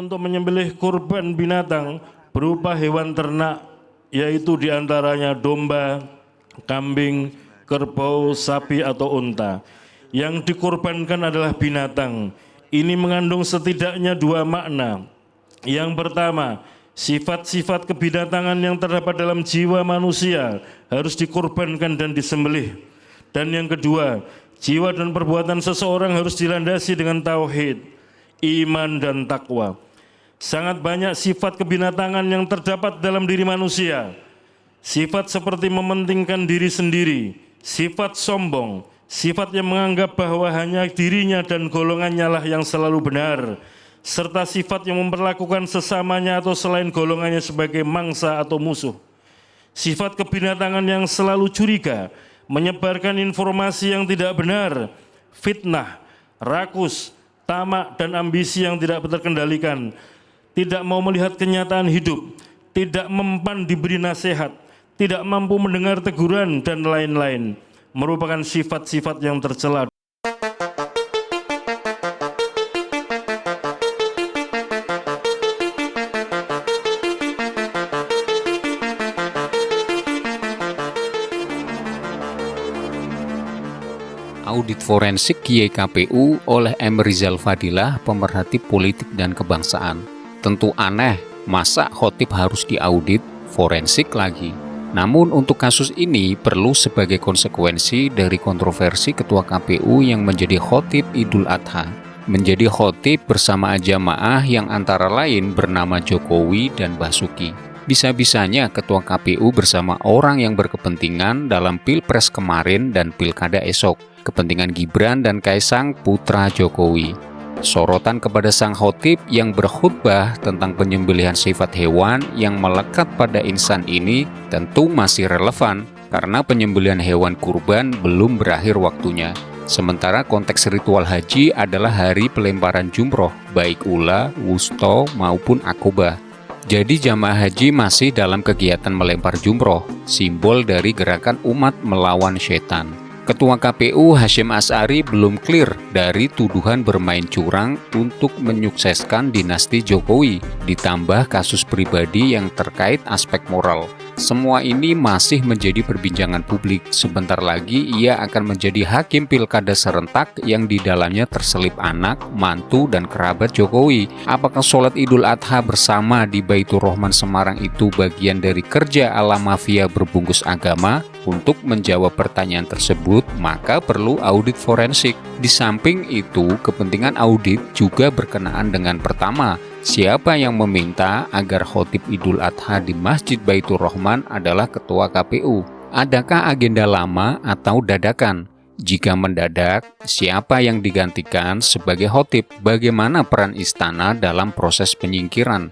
untuk menyembelih kurban binatang berupa hewan ternak, yaitu diantaranya domba, kambing, kerbau, sapi atau unta. Yang dikorbankan adalah binatang. Ini mengandung setidaknya dua makna. Yang pertama, sifat-sifat kebinatangan yang terdapat dalam jiwa manusia harus dikorbankan dan disembelih. Dan yang kedua, jiwa dan perbuatan seseorang harus dilandasi dengan tauhid, iman dan takwa. Sangat banyak sifat kebinatangan yang terdapat dalam diri manusia. Sifat seperti mementingkan diri sendiri, sifat sombong, sifat yang menganggap bahwa hanya dirinya dan golongannya lah yang selalu benar, serta sifat yang memperlakukan sesamanya atau selain golongannya sebagai mangsa atau musuh. Sifat kebinatangan yang selalu curiga, menyebarkan informasi yang tidak benar, fitnah, rakus, tamak, dan ambisi yang tidak terkendalikan, tidak mau melihat kenyataan hidup, tidak mempan diberi nasihat, tidak mampu mendengar teguran, dan lain-lain, merupakan sifat-sifat yang tercela. Audit forensik YKPU oleh M. Rizal Fadilah, pemerhati politik dan kebangsaan. Tentu aneh, masa khotib harus diaudit forensik lagi? Namun untuk kasus ini perlu sebagai konsekuensi dari kontroversi Ketua KPU yang menjadi khotib Idul Adha. Menjadi khotib bersama jamaah yang antara lain bernama Jokowi dan Basuki. Bisa-bisanya Ketua KPU bersama orang yang berkepentingan dalam Pilpres kemarin dan Pilkada esok. Kepentingan Gibran dan Kaisang putra Jokowi. Sorotan kepada sang khotib yang berkhutbah tentang penyembelihan sifat hewan yang melekat pada insan ini tentu masih relevan karena penyembelihan hewan kurban belum berakhir waktunya. Sementara konteks ritual haji adalah hari pelemparan jumroh, baik ula, wusto, maupun akobah. Jadi jamaah haji masih dalam kegiatan melempar jumroh, simbol dari gerakan umat melawan setan. Ketua KPU Hasyim Asy'ari belum clear dari tuduhan bermain curang untuk menyukseskan dinasti Jokowi, ditambah kasus pribadi yang terkait aspek moral. Semua ini masih menjadi perbincangan publik. Sebentar lagi ia akan menjadi hakim pilkada serentak yang di dalamnya terselip anak, mantu, dan kerabat Jokowi. Apakah sholat Idul Adha bersama di Baitur Rahman Semarang itu bagian dari kerja ala mafia berbungkus agama? Untuk menjawab pertanyaan tersebut, maka perlu audit forensik. Di samping itu, kepentingan audit juga berkenaan dengan pertama, siapa yang meminta agar khotib Idul Adha di Masjid Baitur Rahman adalah Ketua KPU? Adakah agenda lama atau dadakan? Jika mendadak, siapa yang digantikan sebagai khotib? Bagaimana peran istana dalam proses penyingkiran?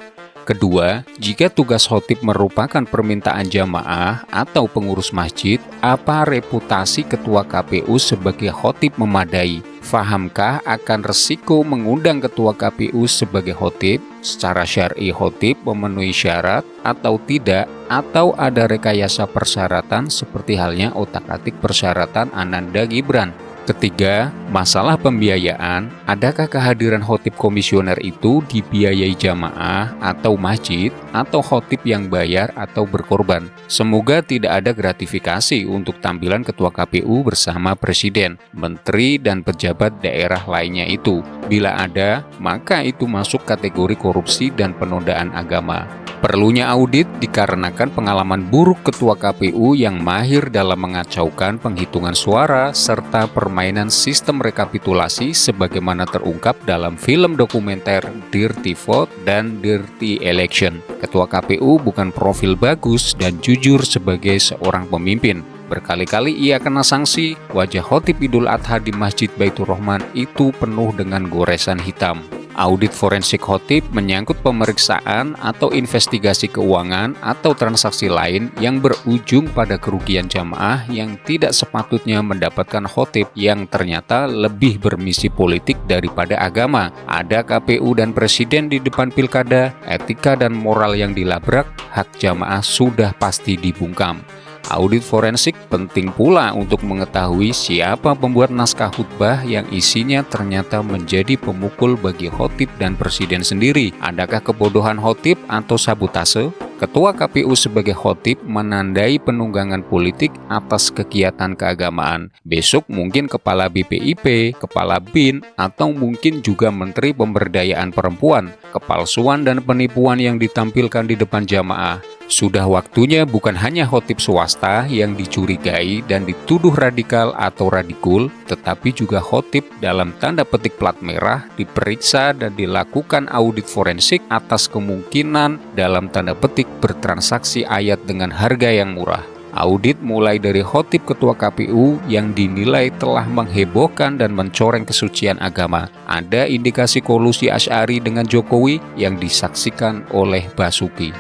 Kedua, jika tugas khotib merupakan permintaan jamaah atau pengurus masjid, apa reputasi Ketua KPU sebagai khotib memadai? Fahamkah akan resiko mengundang Ketua KPU sebagai khotib? Secara syar'i khotib memenuhi syarat atau tidak? Atau ada rekayasa persyaratan seperti halnya otak-atik persyaratan Ananda Gibran? Ketiga, masalah pembiayaan, adakah kehadiran khotib komisioner itu dibiayai jamaah atau masjid atau khotib yang bayar atau berkorban? Semoga tidak ada gratifikasi untuk tampilan Ketua KPU bersama Presiden, Menteri, dan pejabat daerah lainnya itu. Bila ada, maka itu masuk kategori korupsi dan penodaan agama. Perlunya audit dikarenakan pengalaman buruk Ketua KPU yang mahir dalam mengacaukan penghitungan suara serta permainan sistem rekapitulasi sebagaimana terungkap dalam film dokumenter Dirty Vote dan Dirty Election. Ketua KPU bukan profil bagus dan jujur sebagai seorang pemimpin. Berkali-kali ia kena sanksi, wajah khotib Idul Adha di Masjid Baitur Rahman itu penuh dengan goresan hitam. Audit forensik khotib menyangkut pemeriksaan atau investigasi keuangan atau transaksi lain yang berujung pada kerugian jamaah yang tidak sepatutnya mendapatkan khotib yang ternyata lebih bermisi politik daripada agama. Ada KPU dan Presiden di depan pilkada, etika dan moral yang dilabrak, hak jamaah sudah pasti dibungkam. Audit forensik penting pula untuk mengetahui siapa pembuat naskah khutbah yang isinya ternyata menjadi pemukul bagi khotib dan presiden sendiri. Adakah kebodohan khotib atau sabotase? Ketua KPU sebagai khotib menandai penunggangan politik atas kegiatan keagamaan. Besok mungkin Kepala BPIP, Kepala BIN, atau mungkin juga Menteri Pemberdayaan Perempuan. Kepalsuan dan penipuan yang ditampilkan di depan jamaah. Sudah waktunya bukan hanya khotib swasta yang dicurigai dan dituduh radikal atau radikul, tetapi juga khotib dalam tanda petik plat merah diperiksa dan dilakukan audit forensik atas kemungkinan dalam tanda petik bertransaksi ayat dengan harga yang murah. Audit mulai dari khotib ketua KPU yang dinilai telah menghebohkan dan mencoreng kesucian agama. Ada indikasi kolusi Asy'ari dengan Jokowi yang disaksikan oleh Basuki.